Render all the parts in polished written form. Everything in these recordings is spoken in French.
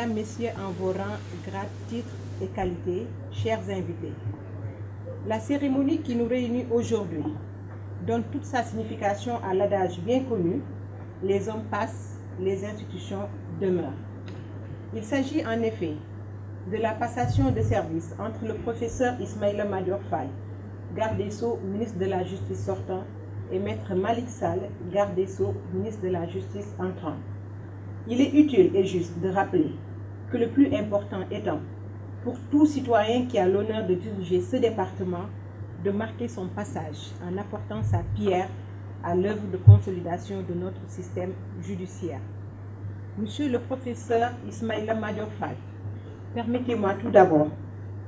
Mesdames, Messieurs, en vos rangs, grades, titres et qualités, chers invités. La cérémonie qui nous réunit aujourd'hui donne toute sa signification à l'adage bien connu « Les hommes passent, les institutions demeurent ». Il s'agit en effet de la passation de service entre le professeur Ismaïla Madior Fall, garde des Sceaux, ministre de la Justice sortant, et Maître Malick Sall, garde des Sceaux, ministre de la Justice entrant. Il est utile et juste de rappeler que le plus important étant, pour tout citoyen qui a l'honneur de diriger ce département, de marquer son passage en apportant sa pierre à l'œuvre de consolidation de notre système judiciaire. Monsieur le professeur Ismaïla Madior Fall, permettez-moi tout d'abord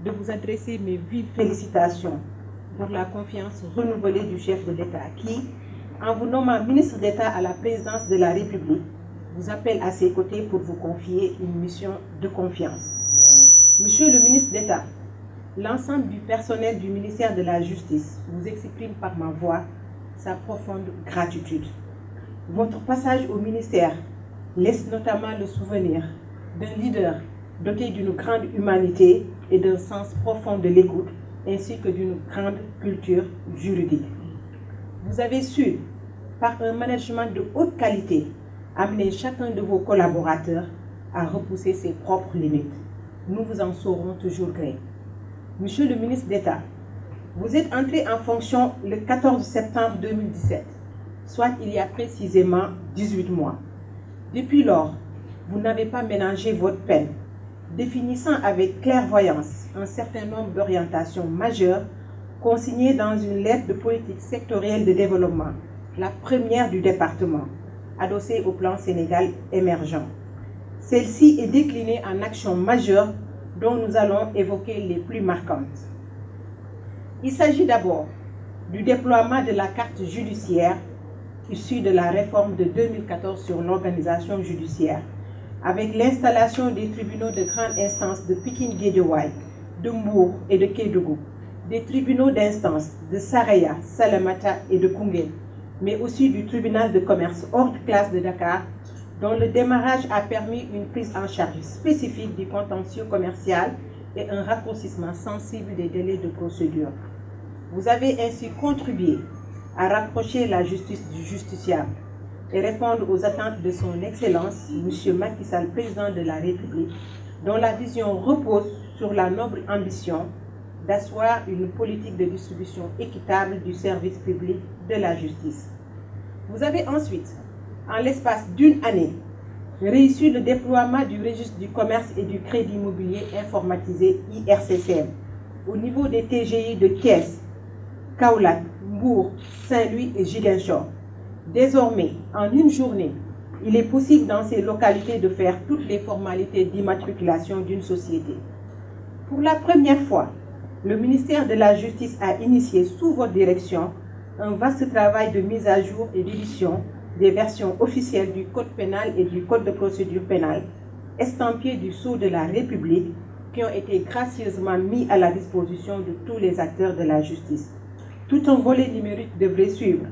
de vous adresser mes vives félicitations pour la confiance renouvelée du chef de l'État qui, en vous nommant ministre d'État à la présidence de la République, vous appelle à ses côtés pour vous confier une mission de confiance. Monsieur le ministre d'État, l'ensemble du personnel du ministère de la Justice vous exprime par ma voix sa profonde gratitude. Votre passage au ministère laisse notamment le souvenir d'un leader doté d'une grande humanité et d'un sens profond de l'écoute, ainsi que d'une grande culture juridique. Vous avez su, par un management de haute qualité, amener chacun de vos collaborateurs à repousser ses propres limites. Nous vous en saurons toujours gré. Monsieur le ministre d'État, vous êtes entré en fonction le 14 septembre 2017, soit il y a précisément 18 mois. Depuis lors, vous n'avez pas ménagé votre peine, définissant avec clairvoyance un certain nombre d'orientations majeures consignées dans une lettre de politique sectorielle de développement, la première du département, adossée au plan Sénégal émergent. Celle-ci est déclinée en actions majeures dont nous allons évoquer les plus marquantes. Il s'agit d'abord du déploiement de la carte judiciaire issue de la réforme de 2014 sur l'organisation judiciaire, avec l'installation des tribunaux de grande instance de Pikine-Guédiawaye, de Mbour et de Kédougou, des tribunaux d'instance de Saraya, Salémata et de Koungheul, mais aussi du tribunal de commerce hors de classe de Dakar, dont le démarrage a permis une prise en charge spécifique du contentieux commercial et un raccourcissement sensible des délais de procédure. Vous avez ainsi contribué à rapprocher la justice du justiciable et répondre aux attentes de son Excellence, M. Macky Sall, président de la République, dont la vision repose sur la noble ambition d'asseoir une politique de distribution équitable du service public de la justice. Vous avez ensuite, en l'espace d'une année, réussi le déploiement du registre du commerce et du crédit immobilier informatisé IRCCM au niveau des TGI de Thiès, Kaolack, Mbour, Saint-Louis et Ziguinchor. Désormais, en une journée, il est possible dans ces localités de faire toutes les formalités d'immatriculation d'une société. Pour la première fois, le ministère de la Justice a initié sous votre direction un vaste travail de mise à jour et d'édition des versions officielles du Code pénal et du Code de procédure pénale, estampillés du sceau de la République, qui ont été gracieusement mis à la disposition de tous les acteurs de la justice. Tout un volet numérique devrait suivre,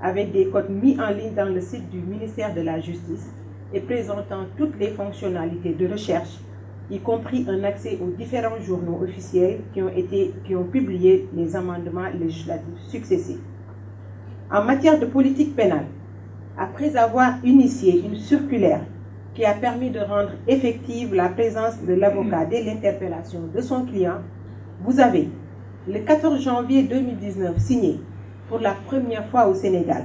avec des codes mis en ligne dans le site du ministère de la Justice et présentant toutes les fonctionnalités de recherche, y compris un accès aux différents journaux officiels qui ont publié les amendements législatifs successifs. En matière de politique pénale, après avoir initié une circulaire qui a permis de rendre effective la présence de l'avocat dès l'interpellation de son client, vous avez, le 14 janvier 2019, signé pour la première fois au Sénégal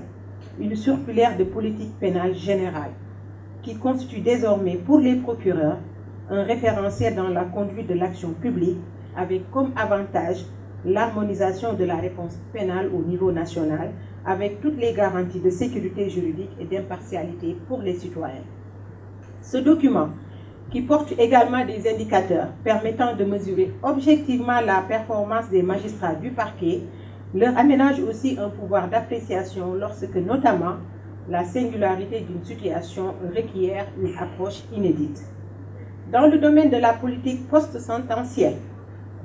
une circulaire de politique pénale générale qui constitue désormais pour les procureurs un référentiel dans la conduite de l'action publique avec comme avantage l'harmonisation de la réponse pénale au niveau national avec toutes les garanties de sécurité juridique et d'impartialité pour les citoyens. Ce document, qui porte également des indicateurs permettant de mesurer objectivement la performance des magistrats du parquet, leur aménage aussi un pouvoir d'appréciation lorsque notamment la singularité d'une situation requiert une approche inédite. Dans le domaine de la politique post-sententielle,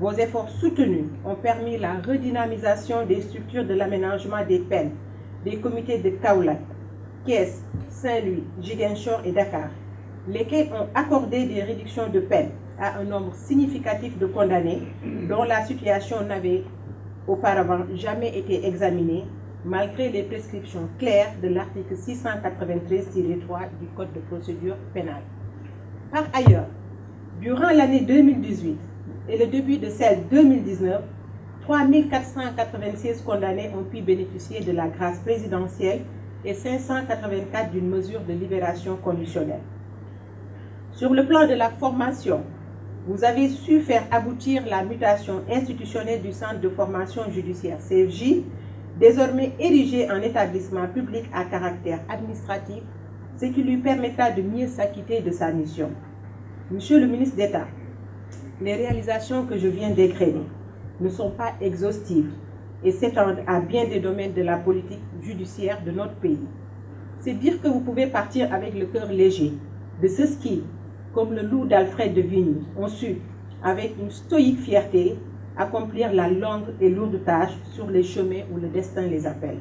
vos efforts soutenus ont permis la redynamisation des structures de l'aménagement des peines, des comités de Kaolack, Thiès, Saint-Louis, Ziguinchor et Dakar, lesquels ont accordé des réductions de peine à un nombre significatif de condamnés dont la situation n'avait auparavant jamais été examinée, malgré les prescriptions claires de l'article 693-3 du Code de procédure pénale. Par ailleurs, durant l'année 2018 et le début de celle 2019, 3 496 condamnés ont pu bénéficier de la grâce présidentielle et 584 d'une mesure de libération conditionnelle. Sur le plan de la formation, vous avez su faire aboutir la mutation institutionnelle du Centre de formation judiciaire CFJ, désormais érigé en établissement public à caractère administratif, ce qui lui permettra de mieux s'acquitter de sa mission. Monsieur le ministre d'État, les réalisations que je viens d'écrire ne sont pas exhaustives et s'étendent à bien des domaines de la politique judiciaire de notre pays. C'est dire que vous pouvez partir avec le cœur léger de ceux qui, comme le loup d'Alfred de Vigny, ont su, avec une stoïque fierté, accomplir la longue et lourde tâche sur les chemins où le destin les appelle.